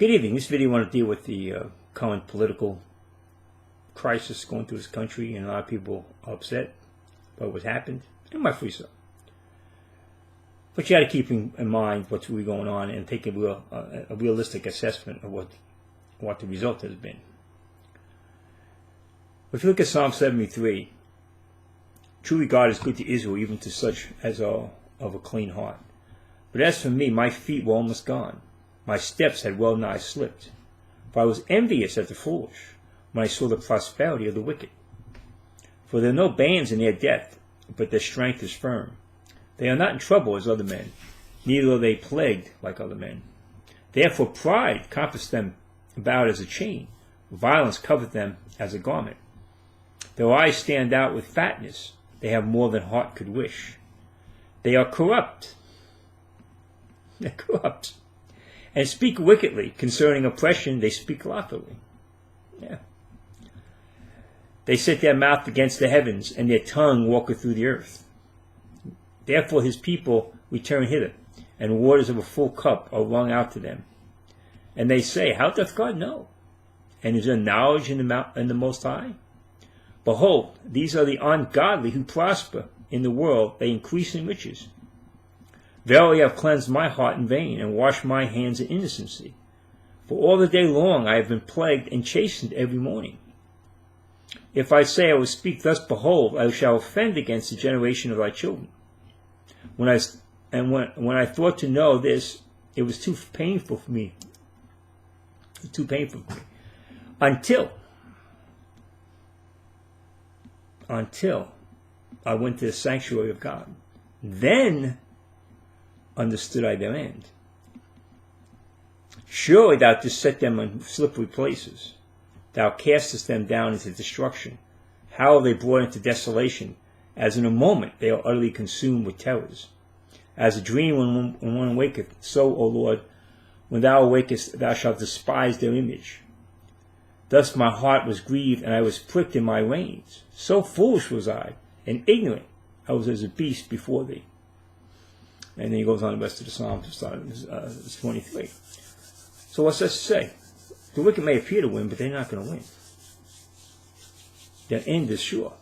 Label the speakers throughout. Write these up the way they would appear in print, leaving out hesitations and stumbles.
Speaker 1: Good evening. This video I want to deal with the current political crisis going through this country, and a lot of people are upset about what's happened, and rightfully so. But you got to keep in mind what's really going on and take a realistic assessment of what the result has been. If you look at Psalm 73, truly God is good to Israel, even to such as are of a clean heart. But as for me, my feet were almost gone. My steps had well nigh slipped. For I was envious at the foolish, when I saw the prosperity of the wicked. For there are no bands in their death, but their strength is firm. They are not in trouble as other men, neither are they plagued like other men. Therefore pride compassed them about as a chain, violence covered them as a garment. Their eyes stand out with fatness, they have more than heart could wish. They are corrupt. They're corrupt. And speak wickedly. Concerning oppression, they speak loftily. Yeah. They set their mouth against the heavens, and their tongue walketh through the earth. Therefore his people return hither, and waters of a full cup are wrung out to them. And they say, how doth God know? And is there knowledge in the Most High? Behold, these are the ungodly who prosper in the world, they increase in riches. Verily I have cleansed my heart in vain, and washed my hands in innocency. For all the day long I have been plagued and chastened every morning. If I say I will speak thus, behold, I shall offend against the generation of thy children. When I thought to know this, it was too painful for me. Too painful for me. Until I went to the sanctuary of God. Then understood I their end. Surely thou didst set them on slippery places. Thou castest them down into destruction. How are they brought into desolation? As in a moment they are utterly consumed with terrors. As a dream when one awaketh, so, O Lord, when thou awakest, thou shalt despise their image. Thus my heart was grieved, and I was pricked in my reins. So foolish was I, and ignorant I was as a beast before thee. And then he goes on the rest of the Psalm, starting 23. So what's that to say? The wicked may appear to win, but they're not going to win. Their end is sure.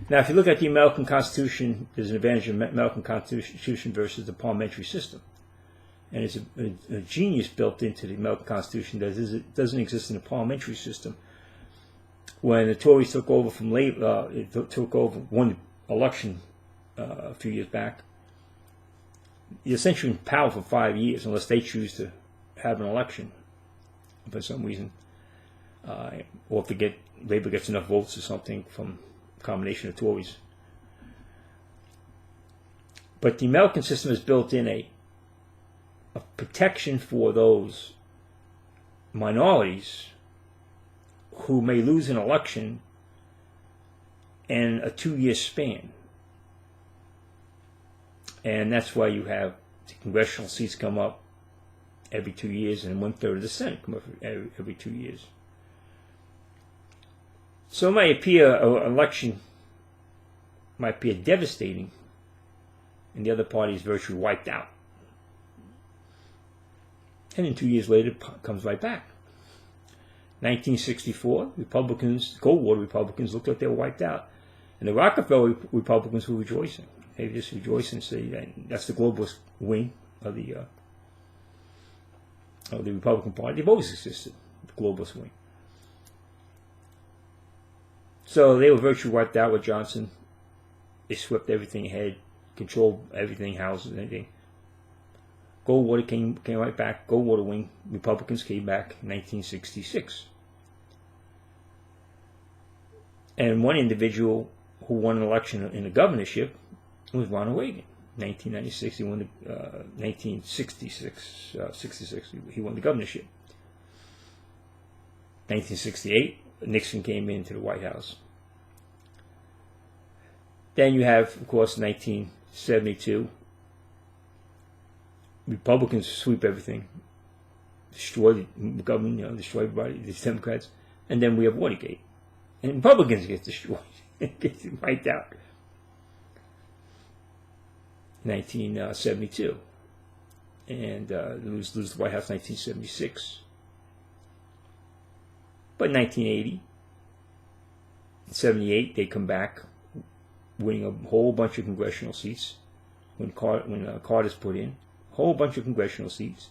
Speaker 1: Now, if you look at the American Constitution, there's an advantage of the American Constitution versus the parliamentary system. And it's a genius built into the American Constitution that doesn't exist in the parliamentary system. When the Tories took over from Labour, won the election a few years back, you're essentially in power for 5 years unless they choose to have an election for some reason, or if Labour gets enough votes or something from a combination of Tories. But the American system is built in a protection for those minorities who may lose an election in a 2-year span. And that's why you have the congressional seats come up every 2 years, and 1/3 of the Senate come up every 2 years. So it might appear an election might appear devastating, and the other party is virtually wiped out. And then 2 years later, it comes right back. 1964, Cold War Republicans looked like they were wiped out. And the Rockefeller Republicans were rejoicing. They just rejoice and say that's the globalist wing of the Republican Party. They've always existed, the globalist wing. So they were virtually wiped out with Johnson. They swept everything ahead, controlled everything, houses, and anything. Goldwater came right back. Goldwater wing Republicans came back in 1966. And one individual who won an election in the governorship was Ronald Reagan. 1996, he won the 66, he won the governorship. 1968, Nixon came into the White House. Then you have, of course, 1972. Republicans sweep everything, destroy the government, destroy everybody, the Democrats, and then we have Watergate. And Republicans get destroyed, get wiped out. 1972. and lose the White House in 1976. But 1980, 78, they come back, winning a whole bunch of congressional seats. When Carter's put in, a whole bunch of congressional seats.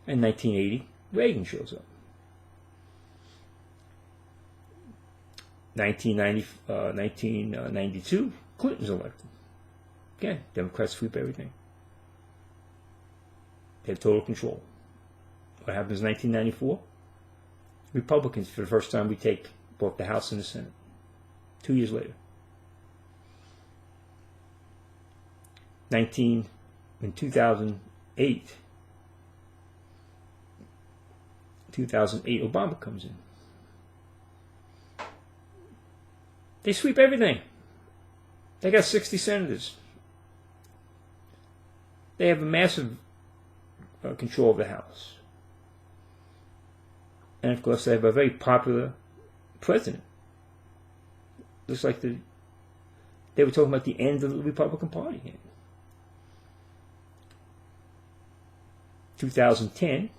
Speaker 1: In 1980, Reagan shows up. 1992, Clinton's elected. Again, Democrats sweep everything. They have total control. What happens in 1994? Republicans, for the first time, we take both the House and the Senate. 2 years later. In 2008, Obama comes in. They sweep everything. They got 60 senators. They have a massive control of the House. And of course, they have a very popular president. Looks like they were talking about the end of the Republican Party here. 2010,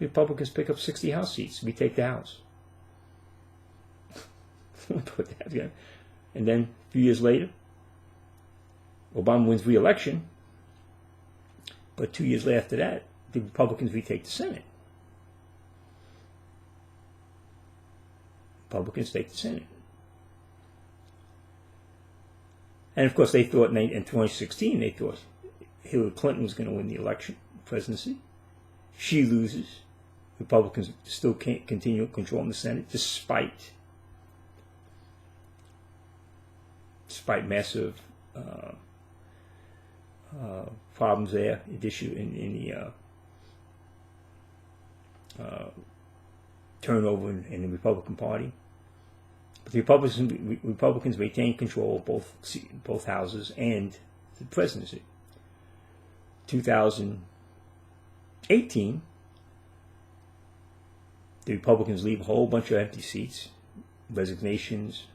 Speaker 1: Republicans pick up 60 House seats. We take the House. And then a few years later, Obama wins re-election. But 2 years after that, the Republicans retake the Senate. Republicans take the Senate. And of course, they thought in 2016, they thought Hillary Clinton was going to win the election, presidency. She loses. Republicans still can't continue controlling the Senate despite massive problems there, issue in the turnover in the Republican Party. But the Republicans retain control of both houses and the presidency. 2018, the Republicans leave a whole bunch of empty seats, resignations,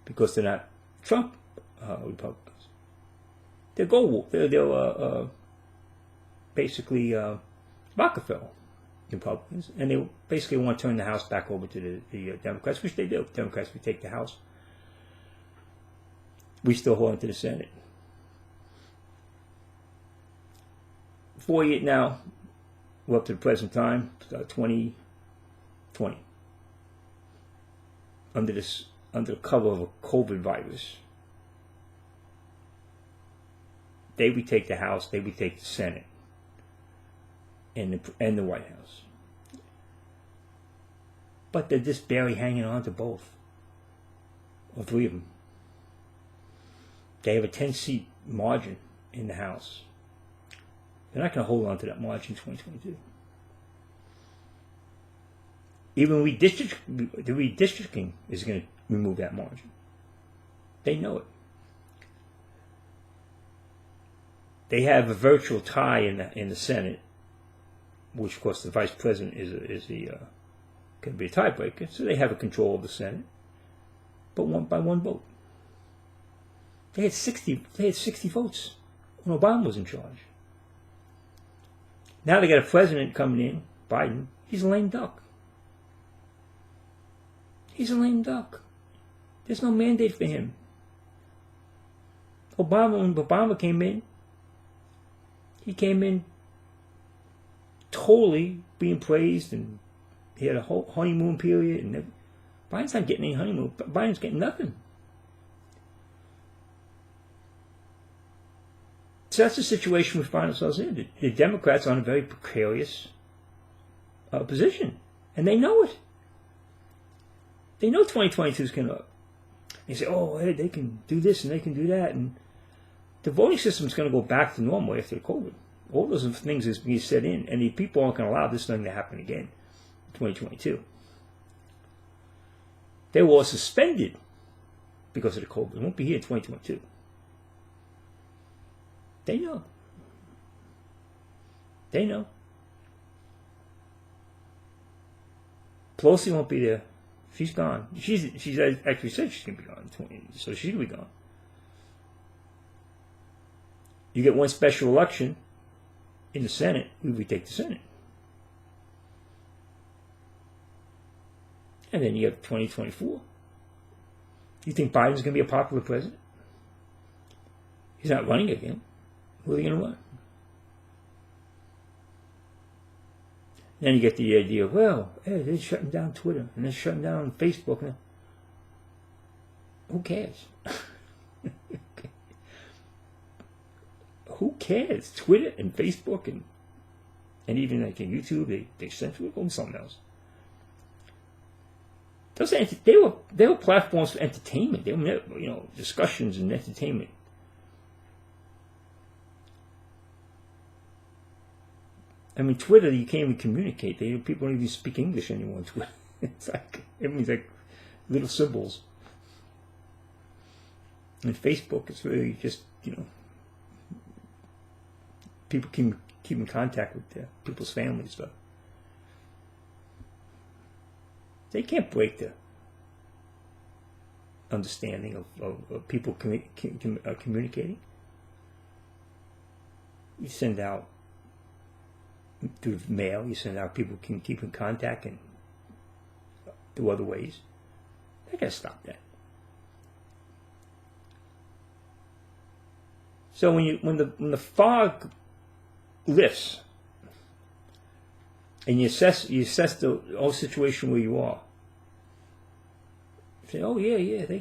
Speaker 1: because they're not Trump Republicans. They're basically Rockefeller Republicans, and they basically want to turn the House back over to the Democrats, which they do. Democrats would take the House. We still hold on to the Senate. 48 now, we're up to the present time, 2020. Under the cover of a COVID virus. They retake the House, they retake the Senate, and the White House. But they're just barely hanging on to both, or three of them. They have a 10-seat margin in the House. They're not going to hold on to that margin in 2022. Even the redistricting is going to remove that margin. They know it. They have a virtual tie in the Senate, which of course the vice president can be a tiebreaker. So they have a control of the Senate, but by one vote. They had 60 votes when Obama was in charge. Now they got a president coming in, Biden. He's a lame duck. He's a lame duck. There's no mandate for him. When Obama came in, he came in totally being praised, and he had a whole honeymoon period. And Biden's not getting any honeymoon. Biden's getting nothing. So that's the situation we find ourselves in. The Democrats are in a very precarious position, and they know it. They know 2022 is going to. They say, "Oh, hey, they can do this and they can do that," and the voting system is going to go back to normal after COVID. All those things is being set in, and the people aren't going to allow this thing to happen again in 2022. They were all suspended because of the COVID. It won't be here in 2022. They know. They know. Pelosi won't be there. She's gone. She's actually said she's going to be gone in 2020, so she'll be gone. You get one special election in the Senate, we retake the Senate. And then you have 2024. You think Biden's going to be a popular president? He's not running again. Who are they going to run? Then you get the idea, well, hey, they're shutting down Twitter and they're shutting down Facebook. And who cares? Who cares? Twitter and Facebook and even like in YouTube, they censor it on something else. Those they were platforms for entertainment. They were discussions and entertainment. I mean, Twitter, you can't even communicate. People don't even speak English anymore on Twitter. It's like everything's like little symbols. And Facebook, it's really just people keep in contact with their people's families, but they can't break the understanding of people communicating. You send out through mail, you send out, people can keep in contact and through other ways. They gotta stop that. So when the fog lifts and you assess the whole situation where you are, you say, oh yeah, they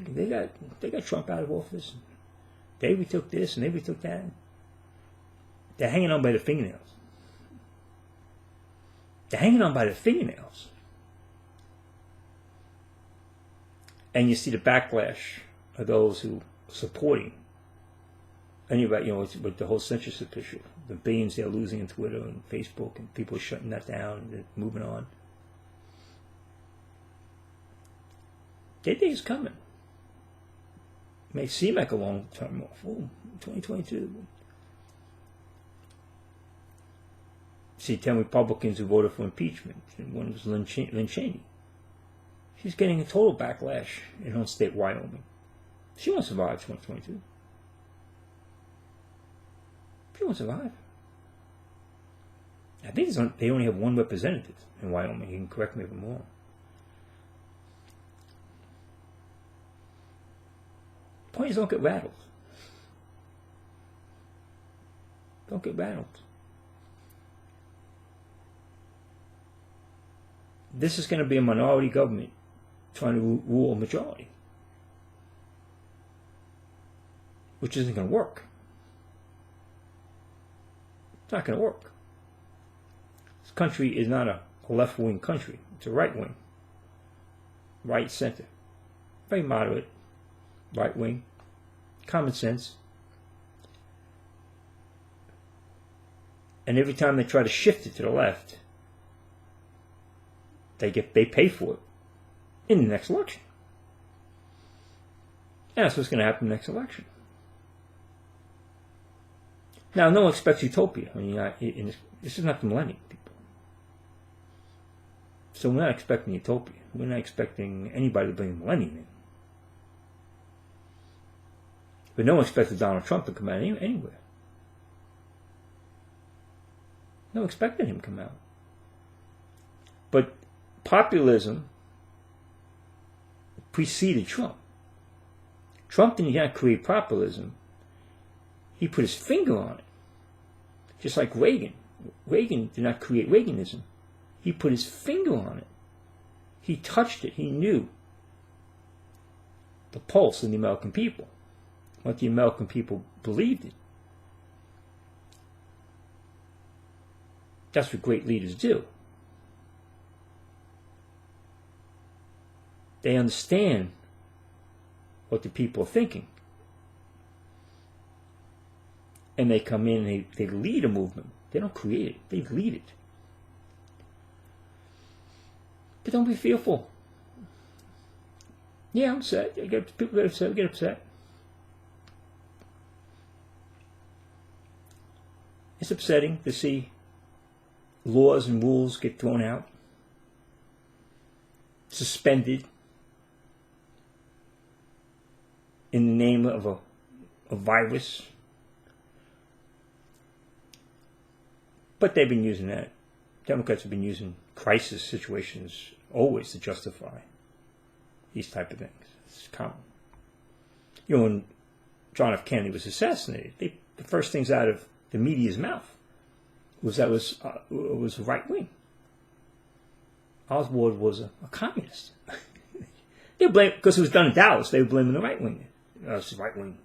Speaker 1: got Trump out of office. They retook this and they retook that. They're hanging on by the fingernails. They're hanging on by the fingernails. And you see the backlash of those who are supporting anybody, with the whole censorship issue, the billions they're losing in Twitter and Facebook, and people are shutting that down and they're moving on. Their day is coming. It may seem like a long time off. Oh, 2022. See 10 Republicans who voted for impeachment, and one was Lynn Cheney. She's getting a total backlash in her state, Wyoming. She won't survive 2022. She won't survive. I think they only have one representative in Wyoming. You can correct me if I'm wrong. The point is, don't get rattled. Don't get rattled. This is going to be a minority government trying to rule a majority, which isn't going to work. It's not going to work. This country is not a left-wing country. It's a right-wing. Right center. Very moderate. Right-wing. Common sense. And every time they try to shift it to the left, they pay for it in the next election. And that's what's going to happen in the next election. Now, no one expects utopia. I mean, this is not the millennium, people. So we're not expecting utopia. We're not expecting anybody to bring the millennium in. But no one expected Donald Trump to come out anywhere. No one expected him to come out. But populism preceded Trump. Trump did not create populism. He put his finger on it. Just like Reagan. Reagan did not create Reaganism. He put his finger on it. He touched it. He knew the pulse of the American people. What the American people believed in. That's what great leaders do. They understand what the people are thinking. And they come in and they lead a movement. They don't create it. They lead it. But don't be fearful. Yeah, I'm upset. People get upset. Get upset. It's upsetting to see laws and rules get thrown out, suspended in the name of a virus, But they've been using that. Democrats have been using crisis situations always to justify these type of things. It's common. You know, when John F. Kennedy was assassinated, the first things out of the media's mouth was that it was right wing. Oswald was a communist. They blame because it was done in Dallas. They were blaming the right wing. It's right wing.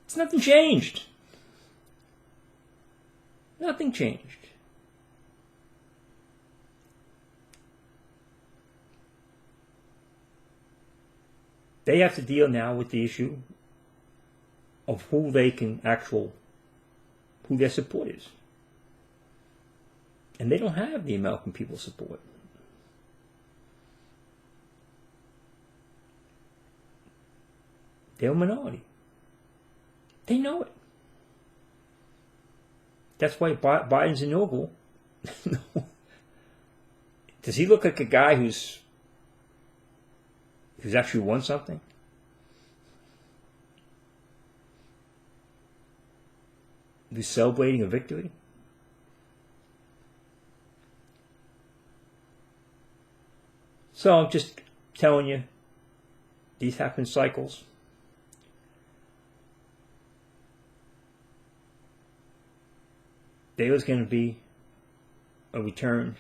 Speaker 1: It's nothing changed. Nothing changed. They have to deal now with the issue of who their support is. And they don't have the American people's support. They're a minority. They know it. That's why Biden's inaugural. Does he look like a guy who's actually won something? Who's celebrating a victory? So I'm just telling you, these happen in cycles. There was going to be a return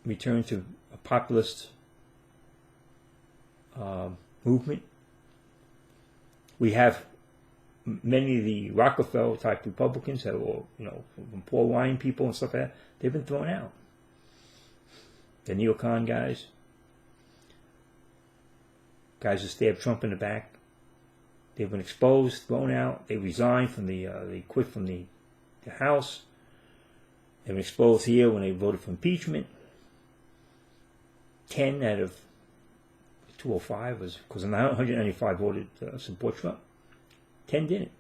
Speaker 1: to a populist movement. We have many of the Rockefeller type Republicans that were, from poor line people and stuff like that. They've been thrown out. The neocon guys who stabbed Trump in the back. They've been exposed, thrown out. They resigned from they quit from the House. They've been exposed here when they voted for impeachment. 10 out of 205 was, because 195 voted support Trump. 10 didn't.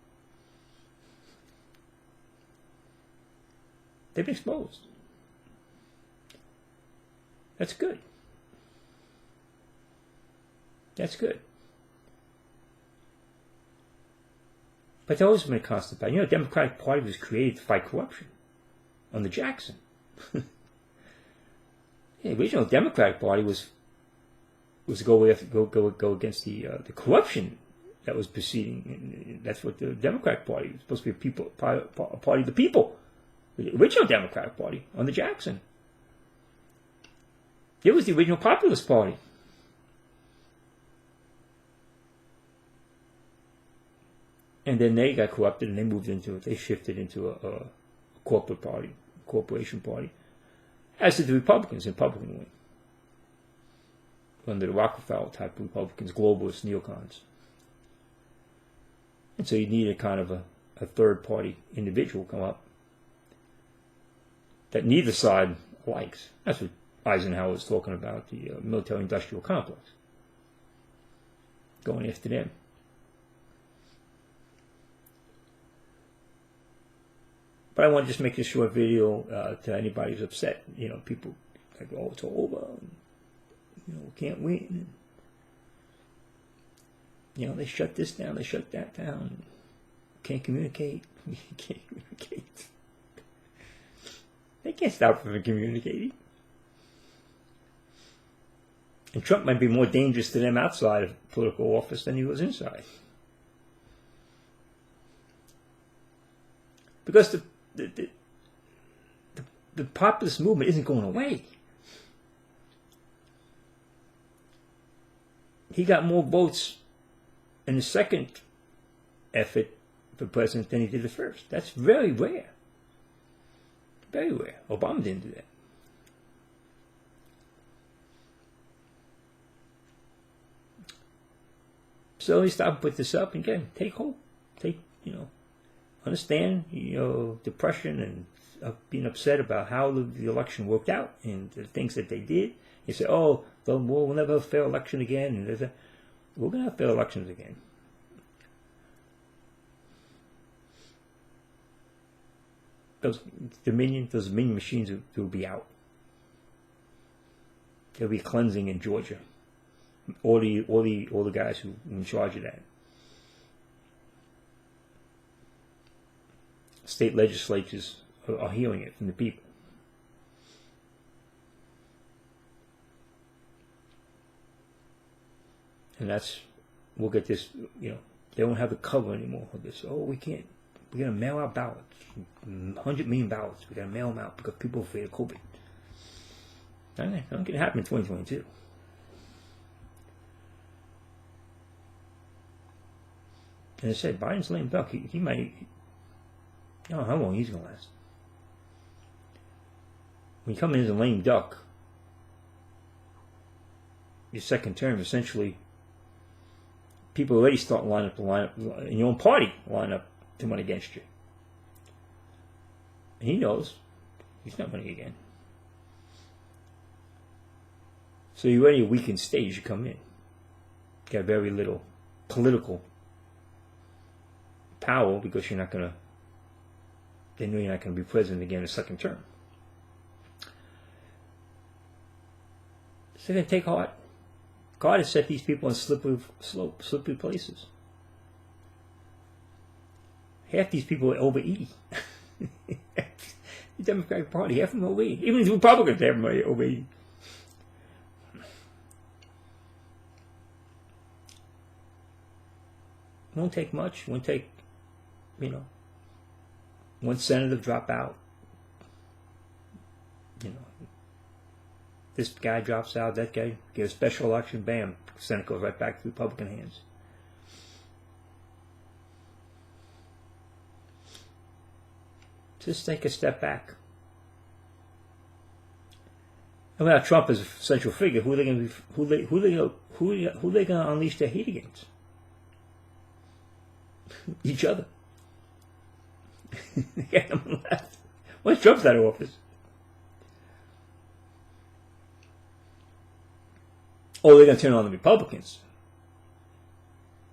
Speaker 1: They've been exposed. That's good. That's good. But there's always been a constant battle. The Democratic Party was created to fight corruption under Jackson. The original Democratic Party was to go against the corruption that was proceeding. That's what the Democratic Party was supposed to be, a party of the people. The original Democratic Party under Jackson. It was the original Populist Party. And then they got corrupted and they moved into it. They shifted into a corporate party, corporation party. As did the Republicans in Republican wing. Under the Rockefeller type of Republicans, globalists, neocons. And so you needed kind of a third party individual come up that neither side likes. That's what Eisenhower was talking about, the military industrial complex. Going after them. But I want to just make this short video to anybody who's upset. People like, oh, it's over. We can't win. They shut this down. They shut that down. Can't communicate. Can't communicate. They can't stop from communicating. And Trump might be more dangerous to them outside of political office than he was inside. Because the populist movement isn't going away. He got more votes in the second effort for president than he did the first. That's very rare. Very rare. Obama didn't do that. So he stopped and put this up and again, take hope. Understand, depression and being upset about how the election worked out and the things that they did. You say, oh, we'll never have a fair election again. And we're going to have fair elections again. Those Dominion machines will be out. There'll be cleansing in Georgia. All the guys who are in charge of that. state legislatures are hearing it from the people. And we'll get this, they won't have the cover anymore for this. Oh, we're going to mail out ballots, 100 million ballots. We're going to mail them out because people are afraid of COVID. That's not going to happen in 2022. And I said, Biden's lame duck. He might, I don't know how long he's going to last. When you come in as a lame duck, your second term, essentially, people already start line up, in your own party, line up to run against you. And he knows he's not running again. So you're already a weakened stage you come in. You got very little political power because they know you're not going to be president again in a second term. So they're going to take heart. God has set these people in slippery places. Half these people are overeating. The Democratic Party, half of them are overeating. Even the Republicans, half of them are overeating. Won't take much. Won't take, one senator drop out. This guy drops out, that guy get a special election, bam, Senate goes right back to Republican hands. Just take a step back. And without Trump as a central figure, who are they going to unleash their hate against? Each other. Once Trump's out of office. Oh, they're going to turn on the Republicans.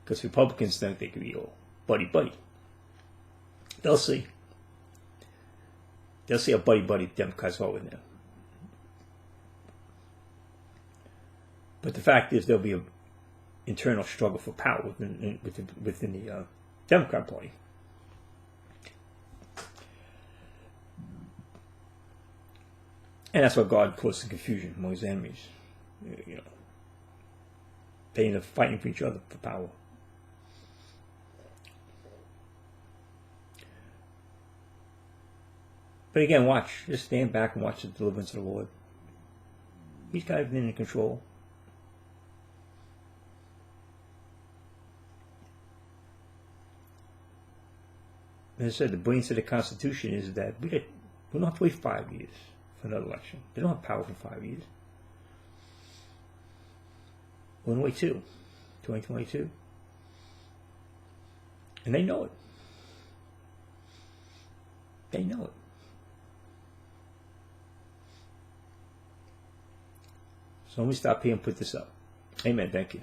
Speaker 1: Because Republicans think they could be all buddy-buddy. They'll see. They'll see how buddy-buddy Democrats are with them. But the fact is there'll be an internal struggle for power within the Democrat Party. And that's what God caused the confusion among his enemies. They end up fighting for each other for power. But again, watch. Just stand back and watch the deliverance of the Lord. He's got everything in control. As I said, the brilliance of the Constitution is that we don't have to wait 5 years for another election. They don't have power for 5 years. We're going to wait 2022. And they know it. They know it. So let me stop here and put this up. Amen. Thank you.